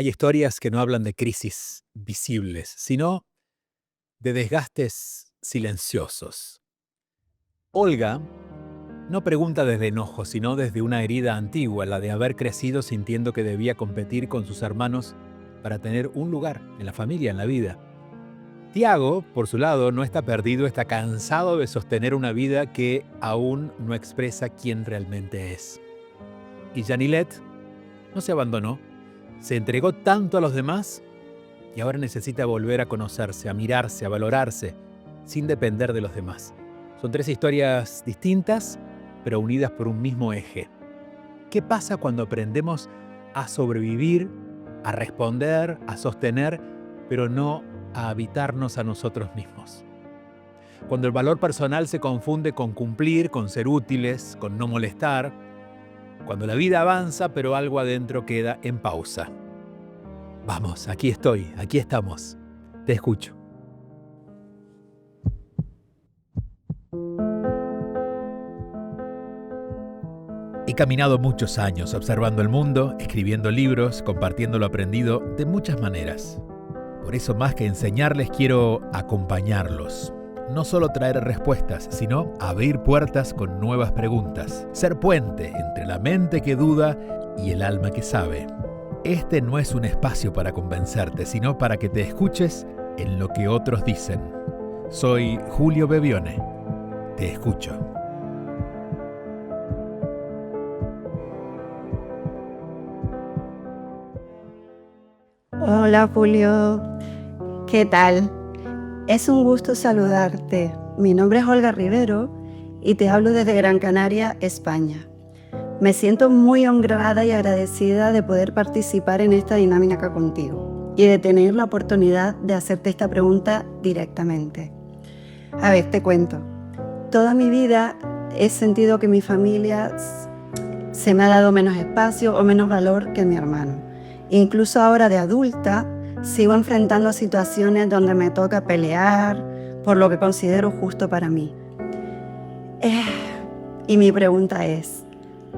Hay historias que no hablan de crisis visibles, sino de desgastes silenciosos. Olga no pregunta desde enojo, sino desde una herida antigua, la de haber crecido sintiendo que debía competir con sus hermanos para tener un lugar en la familia, en la vida. Tiago, por su lado, no está perdido, está cansado de sostener una vida que aún no expresa quién realmente es. Y Janilet no se abandonó, se entregó tanto a los demás y ahora necesita volver a conocerse, a mirarse, a valorarse, sin depender de los demás. Son tres historias distintas, pero unidas por un mismo eje. ¿Qué pasa cuando aprendemos a sobrevivir, a responder, a sostener, pero no a habitarnos a nosotros mismos? Cuando el valor personal se confunde con cumplir, con ser útiles, con no molestar. Cuando la vida avanza, pero algo adentro queda en pausa. Vamos, aquí estoy, aquí estamos. Te escucho. He caminado muchos años observando el mundo, escribiendo libros, compartiendo lo aprendido de muchas maneras. Por eso, más que enseñarles, quiero acompañarlos. No solo traer respuestas, sino abrir puertas con nuevas preguntas. Ser puente entre la mente que duda y el alma que sabe. Este no es un espacio para convencerte, sino para que te escuches en lo que otros dicen. Soy Julio Bebione. Te escucho. Hola Julio, ¿qué tal? Es un gusto saludarte. Mi nombre es Olga Rivero y te hablo desde Gran Canaria, España. Me siento muy honrada y agradecida de poder participar en esta dinámica contigo y de tener la oportunidad de hacerte esta pregunta directamente. A ver, te cuento. Toda mi vida he sentido que mi familia se me ha dado menos espacio o menos valor que mi hermano. Incluso ahora de adulta, sigo enfrentando situaciones donde me toca pelear por lo que considero justo para mí. Y mi pregunta es,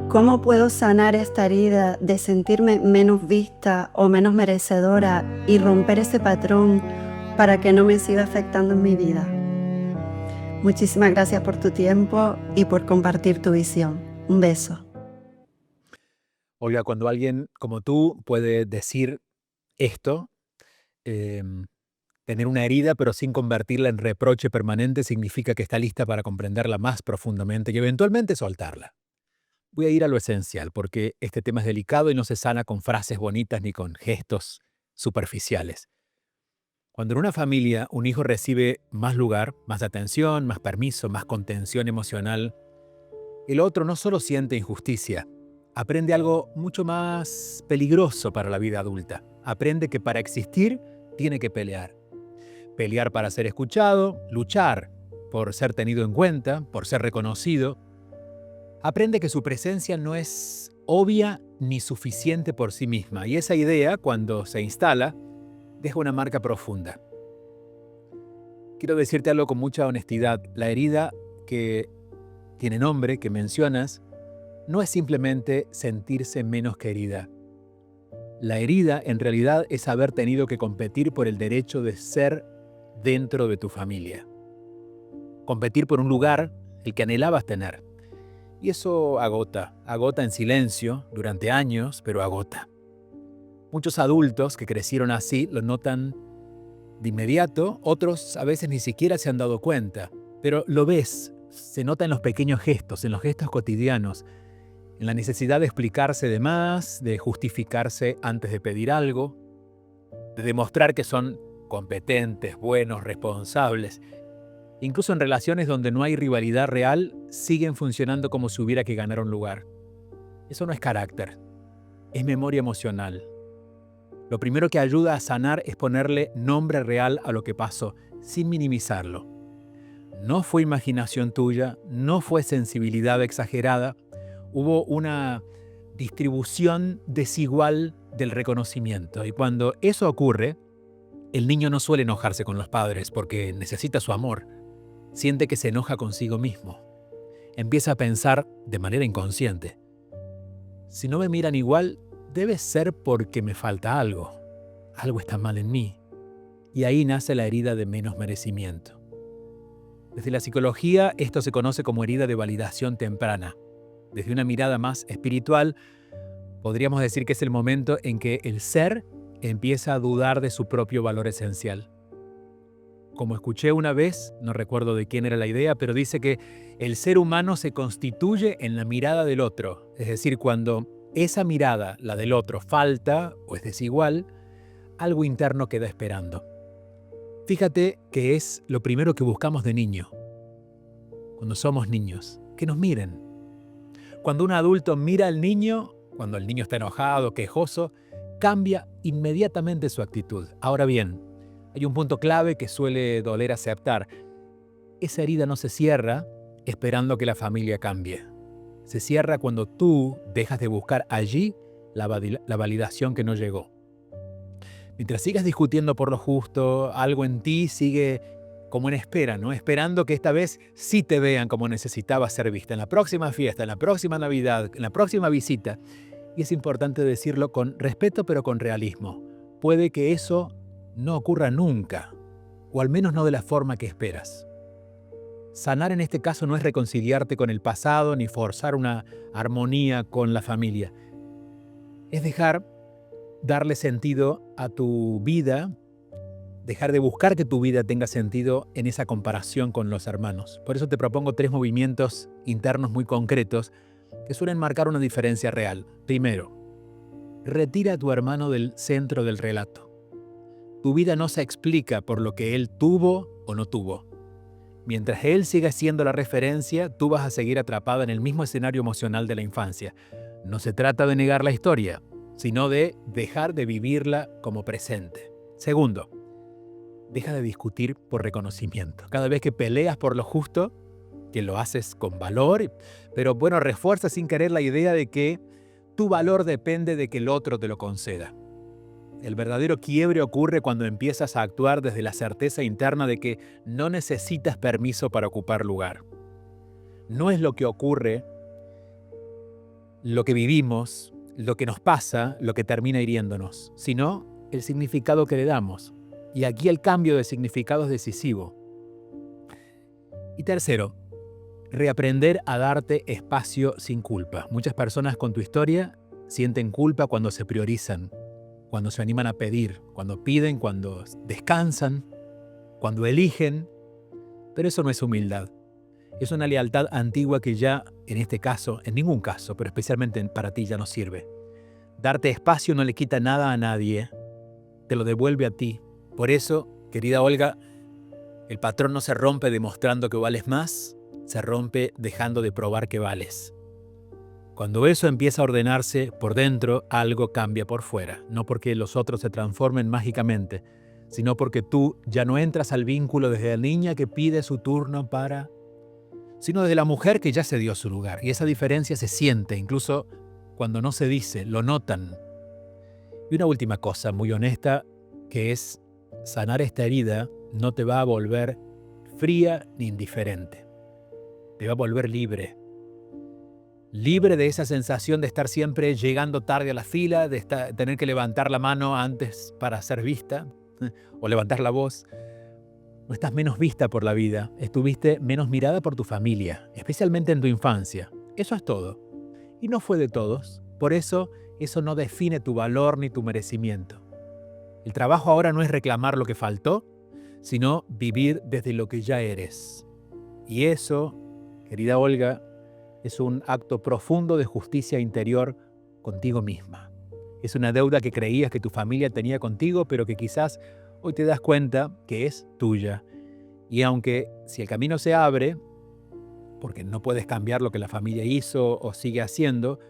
¿cómo puedo sanar esta herida de sentirme menos vista o menos merecedora y romper ese patrón para que no me siga afectando en mi vida? Muchísimas gracias por tu tiempo y por compartir tu visión. Un beso. Olga, cuando alguien como tú puede decir esto, tener una herida pero sin convertirla en reproche permanente significa que está lista para comprenderla más profundamente y eventualmente soltarla. Voy a ir a lo esencial porque este tema es delicado y no se sana con frases bonitas ni con gestos superficiales. Cuando en una familia un hijo recibe más lugar, más atención, más permiso, más contención emocional, el otro no solo siente injusticia, aprende algo mucho más peligroso para la vida adulta. Aprende que para existir tiene que pelear. Pelear para ser escuchado, luchar por ser tenido en cuenta, por ser reconocido. Aprende que su presencia no es obvia ni suficiente por sí misma. Y esa idea, cuando se instala, deja una marca profunda. Quiero decirte algo con mucha honestidad. La herida que tiene nombre, que mencionas, no es simplemente sentirse menos querida. La herida, en realidad, es haber tenido que competir por el derecho de ser dentro de tu familia. Competir por un lugar, el que anhelabas tener. Y eso agota en silencio durante años, pero agota. Muchos adultos que crecieron así lo notan de inmediato, otros a veces ni siquiera se han dado cuenta, pero lo ves, se nota en los pequeños gestos, en los gestos cotidianos, en la necesidad de explicarse de más, de justificarse antes de pedir algo, de demostrar que son competentes, buenos, responsables. Incluso en relaciones donde no hay rivalidad real, siguen funcionando como si hubiera que ganar un lugar. Eso no es carácter, es memoria emocional. Lo primero que ayuda a sanar es ponerle nombre real a lo que pasó, sin minimizarlo. No fue imaginación tuya, no fue sensibilidad exagerada, hubo una distribución desigual del reconocimiento. Y cuando eso ocurre, el niño no suele enojarse con los padres porque necesita su amor. Siente que se enoja consigo mismo. Empieza a pensar de manera inconsciente: si no me miran igual, debe ser porque me falta algo. Algo está mal en mí. Y ahí nace la herida de menos merecimiento. Desde la psicología, esto se conoce como herida de validación temprana. Desde una mirada más espiritual, podríamos decir que es el momento en que el ser empieza a dudar de su propio valor esencial. Como escuché una vez, no recuerdo de quién era la idea, pero dice que el ser humano se constituye en la mirada del otro. Es decir, cuando esa mirada, la del otro, falta o es desigual, algo interno queda esperando. Fíjate que es lo primero que buscamos de niño. Cuando somos niños, que nos miren. Cuando un adulto mira al niño, cuando el niño está enojado, quejoso, cambia inmediatamente su actitud. Ahora bien, hay un punto clave que suele doler aceptar. Esa herida no se cierra esperando que la familia cambie. Se cierra cuando tú dejas de buscar allí la validación que no llegó. Mientras sigas discutiendo por lo justo, algo en ti sigue como en espera, ¿no? Esperando que esta vez sí te vean como necesitabas ser vista, en la próxima fiesta, en la próxima Navidad, en la próxima visita. Y es importante decirlo con respeto pero con realismo. Puede que eso no ocurra nunca, o al menos no de la forma que esperas. Sanar en este caso no es reconciliarte con el pasado ni forzar una armonía con la familia. Es darle sentido a tu vida, dejar de buscar que tu vida tenga sentido en esa comparación con los hermanos. Por eso te propongo 3 movimientos internos muy concretos que suelen marcar una diferencia real. Primero, retira a tu hermano del centro del relato. Tu vida no se explica por lo que él tuvo o no tuvo. Mientras él siga siendo la referencia, tú vas a seguir atrapada en el mismo escenario emocional de la infancia. No se trata de negar la historia, sino de dejar de vivirla como presente. Segundo, deja de discutir por reconocimiento. Cada vez que peleas por lo justo, que lo haces con valor, pero bueno, refuerza sin querer la idea de que tu valor depende de que el otro te lo conceda. El verdadero quiebre ocurre cuando empiezas a actuar desde la certeza interna de que no necesitas permiso para ocupar lugar. No es lo que ocurre, lo que vivimos, lo que nos pasa, lo que termina hiriéndonos, sino el significado que le damos. Y aquí el cambio de significado es decisivo. Y tercero, reaprender a darte espacio sin culpa. Muchas personas con tu historia sienten culpa cuando se priorizan, cuando se animan a pedir, cuando piden, cuando descansan, cuando eligen. Pero eso no es humildad. Es una lealtad antigua que ya, en este caso, en ningún caso, pero especialmente para ti ya no sirve. Darte espacio no le quita nada a nadie, te lo devuelve a ti. Por eso, querida Olga, el patrón no se rompe demostrando que vales más, se rompe dejando de probar que vales. Cuando eso empieza a ordenarse por dentro, algo cambia por fuera. No porque los otros se transformen mágicamente, sino porque tú ya no entras al vínculo desde la niña que pide su turno sino desde la mujer que ya se dio su lugar. Y esa diferencia se siente, incluso cuando no se dice, lo notan. Y una última cosa muy honesta, que es sanar esta herida no te va a volver fría ni indiferente. Te va a volver libre. Libre de esa sensación de estar siempre llegando tarde a la fila, de tener que levantar la mano antes para ser vista, o levantar la voz. No estás menos vista por la vida, estuviste menos mirada por tu familia, especialmente en tu infancia. Eso es todo. Y no fue de todos. Por eso no define tu valor ni tu merecimiento. El trabajo ahora no es reclamar lo que faltó, sino vivir desde lo que ya eres. Y eso, querida Olga, es un acto profundo de justicia interior contigo misma. Es una deuda que creías que tu familia tenía contigo, pero que quizás hoy te das cuenta que es tuya. Y aunque si el camino se abre, porque no puedes cambiar lo que la familia hizo o sigue haciendo,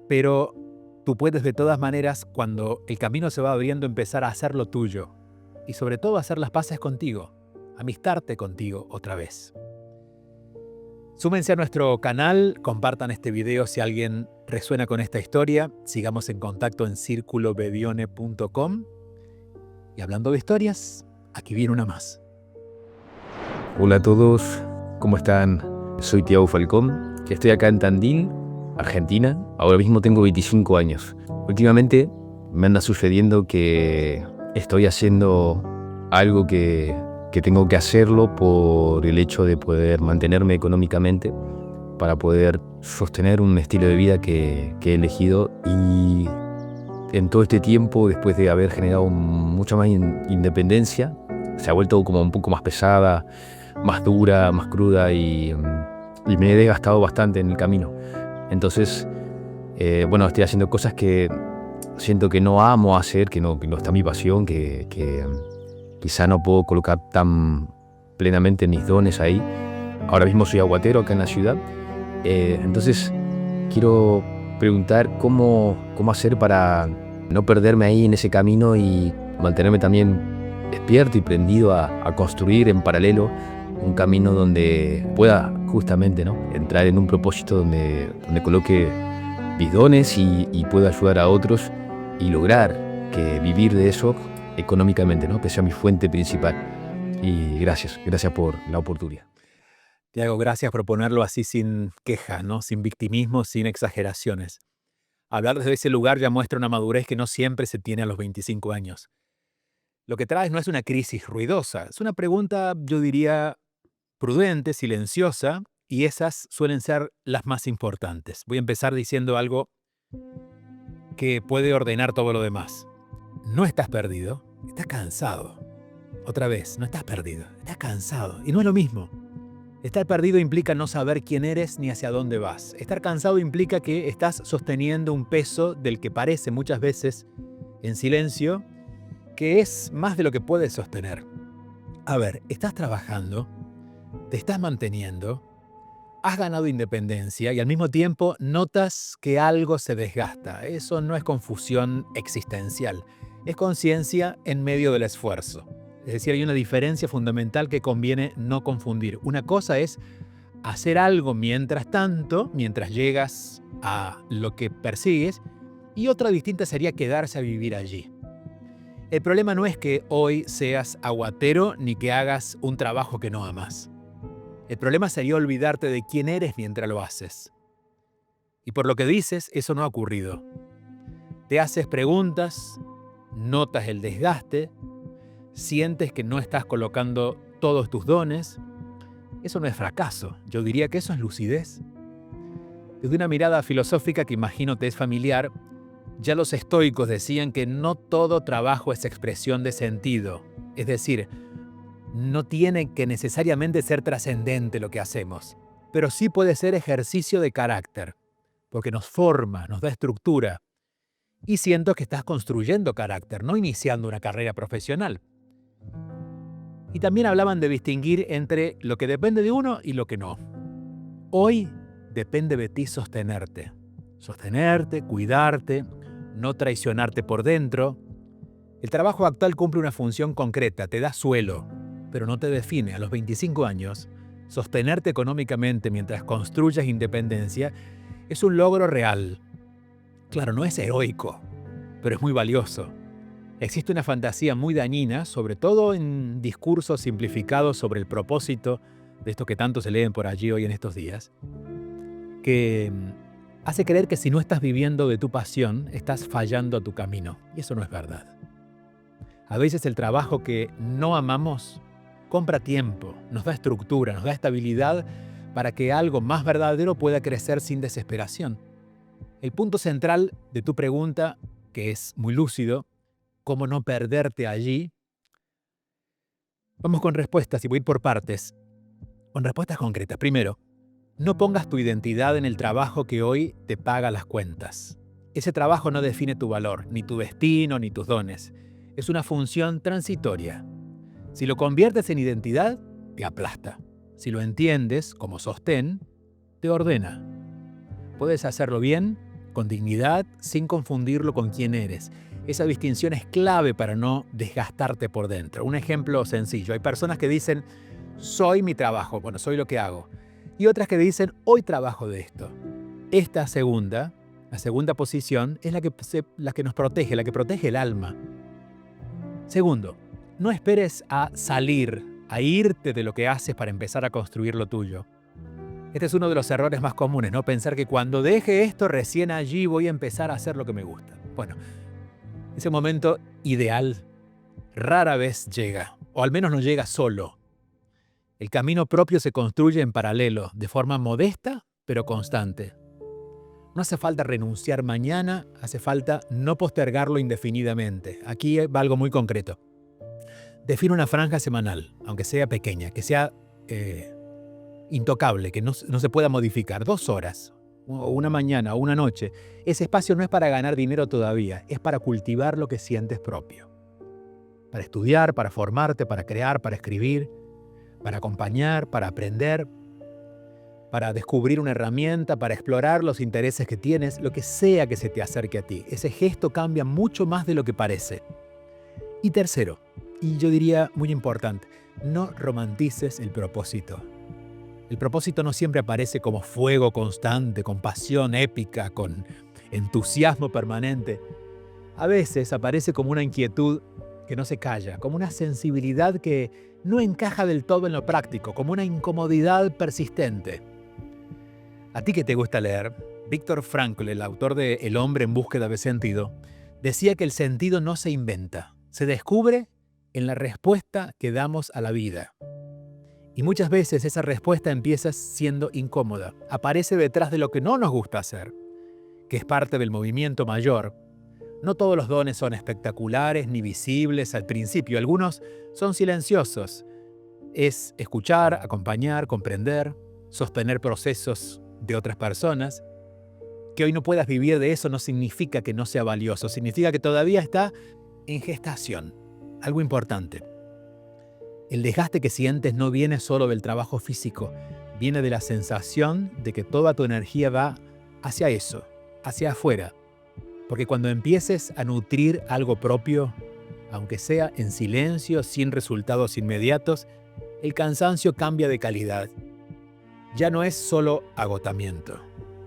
pero tú puedes de todas maneras, cuando el camino se va abriendo, empezar a hacer lo tuyo. Y sobre todo hacer las paces contigo, amistarte contigo otra vez. Súmense a nuestro canal, compartan este video si alguien resuena con esta historia, sigamos en contacto en circulobevione.com. Y hablando de historias, aquí viene una más. Hola a todos, ¿cómo están? Soy Tiago Falcón, estoy acá en Tandil Argentina. Ahora mismo tengo 25 años. Últimamente me anda sucediendo que estoy haciendo algo que tengo que hacerlo por el hecho de poder mantenerme económicamente, para poder sostener un estilo de vida que he elegido. Y en todo este tiempo, después de haber generado mucha más independencia, se ha vuelto como un poco más pesada, más dura, más cruda, y me he desgastado bastante en el camino. Entonces, bueno, estoy haciendo cosas que siento que no amo hacer, que no está mi pasión, que quizá no puedo colocar tan plenamente mis dones ahí. Ahora mismo soy aguatero acá en la ciudad. Entonces, quiero preguntar cómo hacer para no perderme ahí en ese camino y mantenerme también despierto y prendido a construir en paralelo un camino donde pueda justamente, ¿no?, entrar en un propósito donde coloque mis dones y pueda ayudar a otros y lograr que vivir de eso económicamente, ¿no?, que sea mi fuente principal. Y gracias por la oportunidad. Tiago, gracias por ponerlo así sin queja, ¿no? Sin victimismo, sin exageraciones. Hablar desde ese lugar ya muestra una madurez que no siempre se tiene a los 25 años. Lo que traes no es una crisis ruidosa, es una pregunta, yo diría, prudente, silenciosa, y esas suelen ser las más importantes. Voy a empezar diciendo algo que puede ordenar todo lo demás. No estás perdido, estás cansado. Otra vez, no estás perdido, estás cansado. Y no es lo mismo. Estar perdido implica no saber quién eres ni hacia dónde vas. Estar cansado implica que estás sosteniendo un peso del que parece muchas veces, en silencio, que es más de lo que puedes sostener. A ver, estás trabajando, te estás manteniendo, has ganado independencia y al mismo tiempo notas que algo se desgasta. Eso no es confusión existencial, es conciencia en medio del esfuerzo. Es decir, hay una diferencia fundamental que conviene no confundir. Una cosa es hacer algo mientras tanto, mientras llegas a lo que persigues, y otra distinta sería quedarse a vivir allí. El problema no es que hoy seas aguatero ni que hagas un trabajo que no amas. El problema sería olvidarte de quién eres mientras lo haces. Y por lo que dices, eso no ha ocurrido. Te haces preguntas, notas el desgaste, sientes que no estás colocando todos tus dones. Eso no es fracaso, yo diría que eso es lucidez. Desde una mirada filosófica que imagino te es familiar, ya los estoicos decían que no todo trabajo es expresión de sentido. Es decir, no tiene que necesariamente ser trascendente lo que hacemos, pero sí puede ser ejercicio de carácter, porque nos forma, nos da estructura. Y siento que estás construyendo carácter, no iniciando una carrera profesional. Y también hablaban de distinguir entre lo que depende de uno y lo que no. Hoy depende de ti sostenerte. Sostenerte, cuidarte, no traicionarte por dentro. El trabajo actual cumple una función concreta, te da suelo, pero no te define. A los 25 años, sostenerte económicamente mientras construyas independencia es un logro real. Claro, no es heroico, pero es muy valioso. Existe una fantasía muy dañina, sobre todo en discursos simplificados sobre el propósito de esto que tanto se leen por allí hoy en estos días, que hace creer que si no estás viviendo de tu pasión, estás fallando a tu camino. Y eso no es verdad. A veces el trabajo que no amamos compra tiempo, nos da estructura, nos da estabilidad para que algo más verdadero pueda crecer sin desesperación. El punto central de tu pregunta, que es muy lúcido, ¿cómo no perderte allí? Vamos con respuestas y voy a ir por partes. Con respuestas concretas. Primero, no pongas tu identidad en el trabajo que hoy te paga las cuentas. Ese trabajo no define tu valor, ni tu destino, ni tus dones. Es una función transitoria. Si lo conviertes en identidad, te aplasta. Si lo entiendes como sostén, te ordena. Puedes hacerlo bien, con dignidad, sin confundirlo con quién eres. Esa distinción es clave para no desgastarte por dentro. Un ejemplo sencillo. Hay personas que dicen, soy mi trabajo, bueno, soy lo que hago. Y otras que dicen, hoy trabajo de esto. Esta segunda, la segunda posición, es la que nos protege, la que protege el alma. Segundo, no esperes a salir, a irte de lo que haces para empezar a construir lo tuyo. Este es uno de los errores más comunes, ¿no? Pensar que cuando deje esto, recién allí voy a empezar a hacer lo que me gusta. Bueno, ese momento ideal rara vez llega, o al menos no llega solo. El camino propio se construye en paralelo, de forma modesta, pero constante. No hace falta renunciar mañana, hace falta no postergarlo indefinidamente. Aquí va algo muy concreto. Define una franja semanal, aunque sea pequeña, que sea intocable, que no se pueda modificar. 2 horas, o una mañana, o una noche. Ese espacio no es para ganar dinero todavía, es para cultivar lo que sientes propio. Para estudiar, para formarte, para crear, para escribir, para acompañar, para aprender, para descubrir una herramienta, para explorar los intereses que tienes, lo que sea que se te acerque a ti. Ese gesto cambia mucho más de lo que parece. Y tercero, y yo diría muy importante, no romantices el propósito. El propósito no siempre aparece como fuego constante, con pasión épica, con entusiasmo permanente. A veces aparece como una inquietud que no se calla, como una sensibilidad que no encaja del todo en lo práctico, como una incomodidad persistente. A ti que te gusta leer, Viktor Frankl, el autor de El hombre en búsqueda de sentido, decía que el sentido no se inventa, se descubre en la respuesta que damos a la vida. Y muchas veces esa respuesta empieza siendo incómoda, aparece detrás de lo que no nos gusta hacer, que es parte del movimiento mayor. No todos los dones son espectaculares ni visibles al principio, algunos son silenciosos. Es escuchar, acompañar, comprender, sostener procesos de otras personas. Que hoy no puedas vivir de eso no significa que no sea valioso, significa que todavía está en gestación. Algo importante. El desgaste que sientes no viene solo del trabajo físico, viene de la sensación de que toda tu energía va hacia eso, hacia afuera. Porque cuando empieces a nutrir algo propio, aunque sea en silencio, sin resultados inmediatos, el cansancio cambia de calidad. Ya no es solo agotamiento.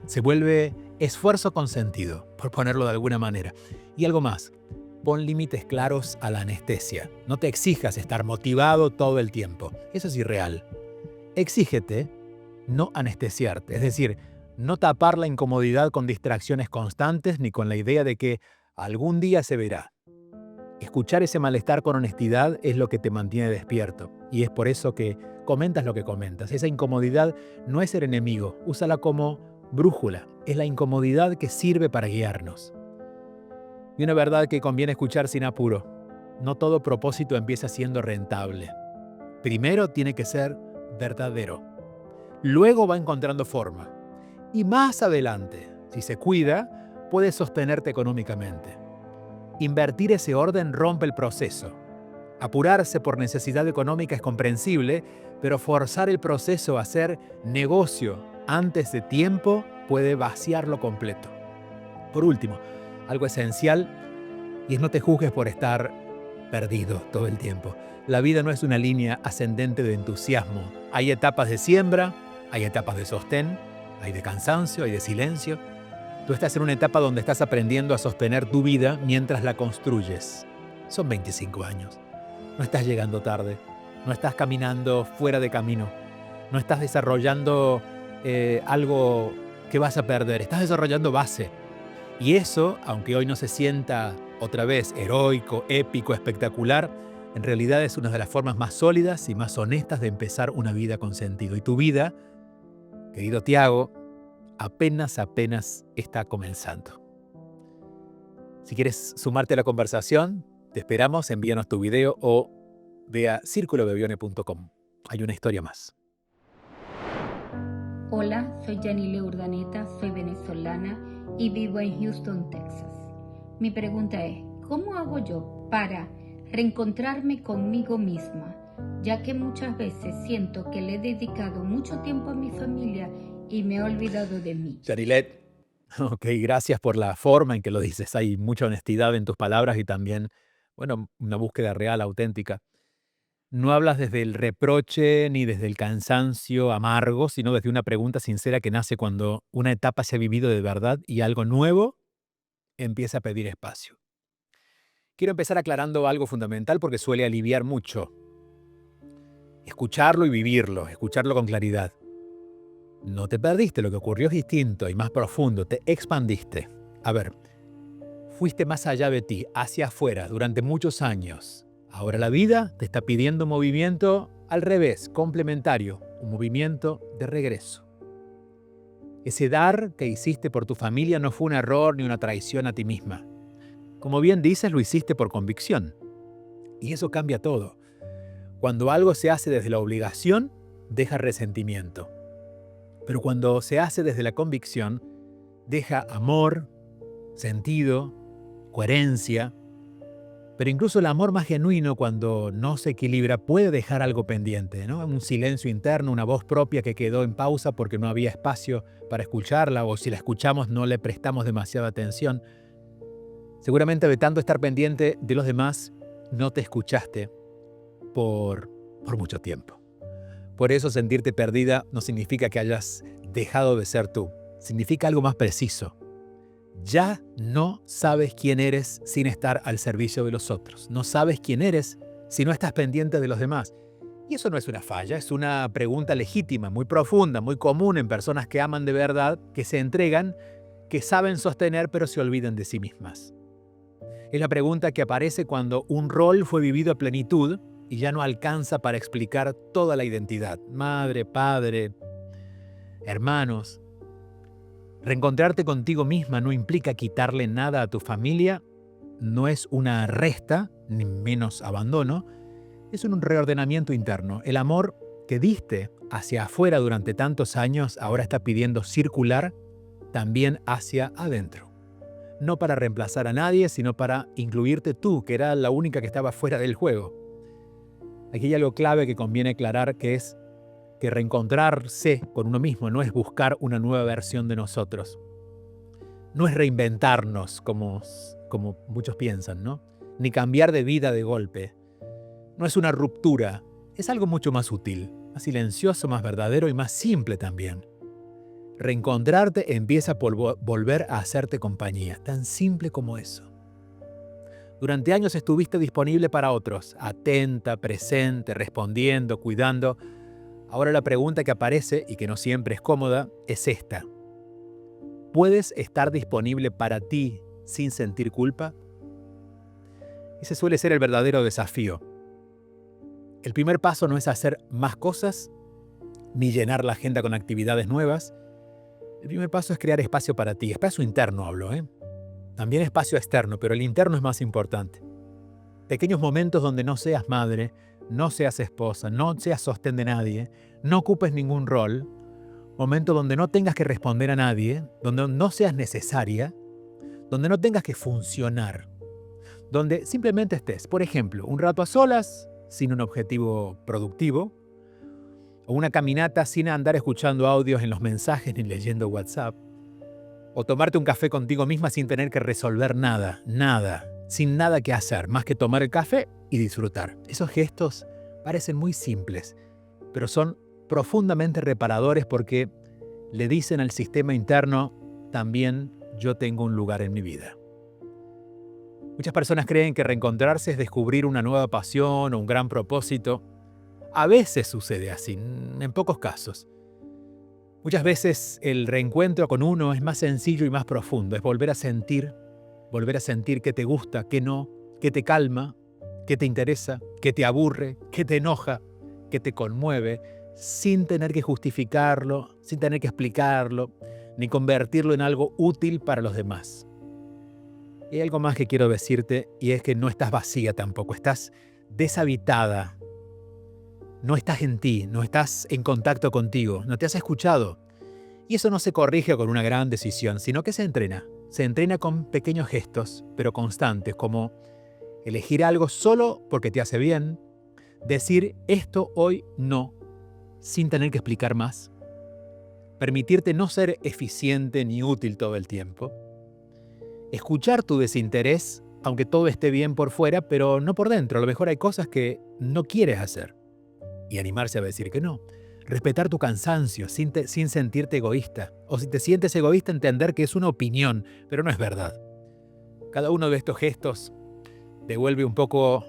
Se vuelve esfuerzo con sentido, por ponerlo de alguna manera. Y algo más, pon límites claros a la anestesia. No te exijas estar motivado todo el tiempo. Eso es irreal. Exígete no anestesiarte, es decir, no tapar la incomodidad con distracciones constantes ni con la idea de que algún día se verá. Escuchar ese malestar con honestidad es lo que te mantiene despierto. Y es por eso que comentas lo que comentas. Esa incomodidad no es el enemigo, úsala como brújula. Es la incomodidad que sirve para guiarnos. Y una verdad que conviene escuchar sin apuro. No todo propósito empieza siendo rentable. Primero tiene que ser verdadero. Luego va encontrando forma. Y más adelante, si se cuida, puede sostenerte económicamente. Invertir ese orden rompe el proceso. Apurarse por necesidad económica es comprensible, pero forzar el proceso a hacer negocio antes de tiempo puede vaciarlo completo. Por último, algo esencial, y es no te juzgues por estar perdido todo el tiempo. La vida no es una línea ascendente de entusiasmo. Hay etapas de siembra, hay etapas de sostén, hay de cansancio, hay de silencio. Tú estás en una etapa donde estás aprendiendo a sostener tu vida mientras la construyes. Son 25 años. No estás llegando tarde. No estás caminando fuera de camino. No estás desarrollando algo que vas a perder. Estás desarrollando base. Y eso, aunque hoy no se sienta otra vez heroico, épico, espectacular, en realidad es una de las formas más sólidas y más honestas de empezar una vida con sentido. Y tu vida, querido Tiago, apenas está comenzando. Si quieres sumarte a la conversación, te esperamos, envíanos tu video o ve a circulodebione.com. Hay una historia más. Hola, soy Yanile Urdaneta, soy venezolana y vivo en Houston, Texas. Mi pregunta es, ¿cómo hago yo para reencontrarme conmigo misma? Ya que muchas veces siento que le he dedicado mucho tiempo a mi familia y me he olvidado de mí. Yanilet, ok, gracias por la forma en que lo dices. Hay mucha honestidad en tus palabras y también, bueno, una búsqueda real, auténtica. No hablas desde el reproche ni desde el cansancio amargo, sino desde una pregunta sincera que nace cuando una etapa se ha vivido de verdad y algo nuevo empieza a pedir espacio. Quiero empezar aclarando algo fundamental porque suele aliviar mucho. Escucharlo y vivirlo, escucharlo con claridad. No te perdiste, lo que ocurrió es distinto y más profundo, te expandiste. A ver, fuiste más allá de ti, hacia afuera, durante muchos años. Ahora la vida te está pidiendo un movimiento al revés, complementario, un movimiento de regreso. Ese dar que hiciste por tu familia no fue un error ni una traición a ti misma. Como bien dices, lo hiciste por convicción. Y eso cambia todo. Cuando algo se hace desde la obligación, deja resentimiento. Pero cuando se hace desde la convicción, deja amor, sentido, coherencia. Pero incluso el amor más genuino, cuando no se equilibra, puede dejar algo pendiente, ¿no? Un silencio interno, una voz propia que quedó en pausa porque no había espacio para escucharla, o si la escuchamos no le prestamos demasiada atención. Seguramente de tanto estar pendiente de los demás, no te escuchaste por mucho tiempo. Por eso sentirte perdida no significa que hayas dejado de ser tú. Significa algo más preciso. Ya no sabes quién eres sin estar al servicio de los otros. No sabes quién eres si no estás pendiente de los demás. Y eso no es una falla, es una pregunta legítima, muy profunda, muy común en personas que aman de verdad, que se entregan, que saben sostener pero se olvidan de sí mismas. Es la pregunta que aparece cuando un rol fue vivido a plenitud y ya no alcanza para explicar toda la identidad. Madre, padre, hermanos. Reencontrarte contigo misma no implica quitarle nada a tu familia, no es una resta, ni menos abandono, es un reordenamiento interno. El amor que diste hacia afuera durante tantos años ahora está pidiendo circular también hacia adentro. No para reemplazar a nadie, sino para incluirte tú, que era la única que estaba fuera del juego. Aquí hay algo clave que conviene aclarar, que es que reencontrarse con uno mismo no es buscar una nueva versión de nosotros. No es reinventarnos como muchos piensan, ¿no? Ni cambiar de vida de golpe. No es una ruptura, es algo mucho más útil, más silencioso, más verdadero y más simple también. Reencontrarte empieza por volver a hacerte compañía, tan simple como eso. Durante años estuviste disponible para otros, atenta, presente, respondiendo, cuidando. Ahora la pregunta que aparece, y que no siempre es cómoda, es esta. ¿Puedes estar disponible para ti sin sentir culpa? Ese suele ser el verdadero desafío. El primer paso no es hacer más cosas, ni llenar la agenda con actividades nuevas. El primer paso es crear espacio para ti, espacio interno hablo, También espacio externo, pero el interno es más importante. Pequeños momentos donde no seas madre, no seas esposa, no seas sostén de nadie, no ocupes ningún rol, momentos donde no tengas que responder a nadie, donde no seas necesaria, donde no tengas que funcionar, donde simplemente estés, por ejemplo, un rato a solas, sin un objetivo productivo, o una caminata sin andar escuchando audios en los mensajes ni leyendo WhatsApp, o tomarte un café contigo misma sin tener que resolver nada, sin nada que hacer, más que tomar el café y disfrutar. Esos gestos parecen muy simples, pero son profundamente reparadores porque le dicen al sistema interno, también yo tengo un lugar en mi vida. Muchas personas creen que reencontrarse es descubrir una nueva pasión o un gran propósito. A veces sucede así, en pocos casos. Muchas veces el reencuentro con uno es más sencillo y más profundo, es volver a sentir qué te gusta, qué no, qué te calma, qué te interesa, qué te aburre, qué te enoja, qué te conmueve, sin tener que justificarlo, sin tener que explicarlo, ni convertirlo en algo útil para los demás. Y hay algo más que quiero decirte, y es que no estás vacía tampoco, estás deshabitada. No estás en ti, no estás en contacto contigo, no te has escuchado. Y eso no se corrige con una gran decisión, sino que se entrena. Se entrena con pequeños gestos, pero constantes, como elegir algo solo porque te hace bien, decir esto hoy no, sin tener que explicar más, permitirte no ser eficiente ni útil todo el tiempo, escuchar tu desinterés, aunque todo esté bien por fuera, pero no por dentro. A lo mejor hay cosas que no quieres hacer. Y animarse a decir que no. Respetar tu cansancio sin sentirte egoísta. O si te sientes egoísta, entender que es una opinión, pero no es verdad. Cada uno de estos gestos devuelve un poco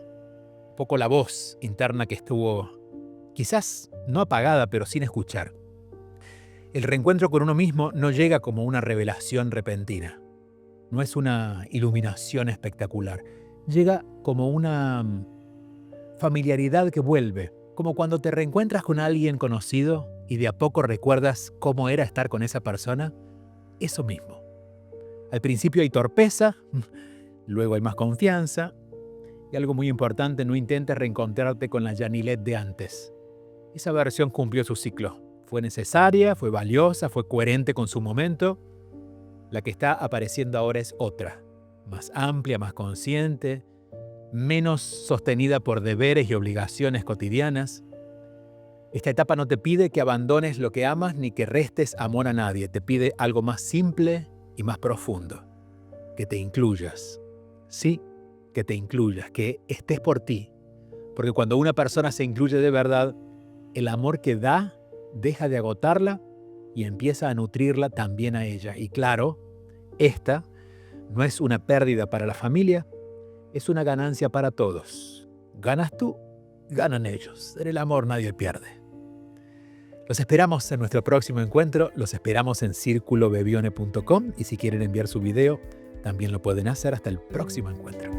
la voz interna que estuvo quizás no apagada, pero sin escuchar. El reencuentro con uno mismo no llega como una revelación repentina. No es una iluminación espectacular. Llega como una familiaridad que vuelve, como cuando te reencuentras con alguien conocido y de a poco recuerdas cómo era estar con esa persona. Eso mismo. Al principio hay torpeza, luego hay más confianza. Y algo muy importante, no intentes reencontrarte con la Janilet de antes. Esa versión cumplió su ciclo. Fue necesaria, fue valiosa, fue coherente con su momento. La que está apareciendo ahora es otra, más amplia, más consciente, menos sostenida por deberes y obligaciones cotidianas. Esta etapa no te pide que abandones lo que amas ni que restes amor a nadie. Te pide algo más simple y más profundo. Que te incluyas. Sí, que te incluyas, que estés por ti. Porque cuando una persona se incluye de verdad, el amor que da deja de agotarla y empieza a nutrirla también a ella. Y claro, esta no es una pérdida para la familia, es una ganancia para todos. Ganas tú, ganan ellos. En el amor nadie pierde. Los esperamos en nuestro próximo encuentro, los esperamos en circulobebione.com y si quieren enviar su video, también lo pueden hacer. Hasta el próximo encuentro.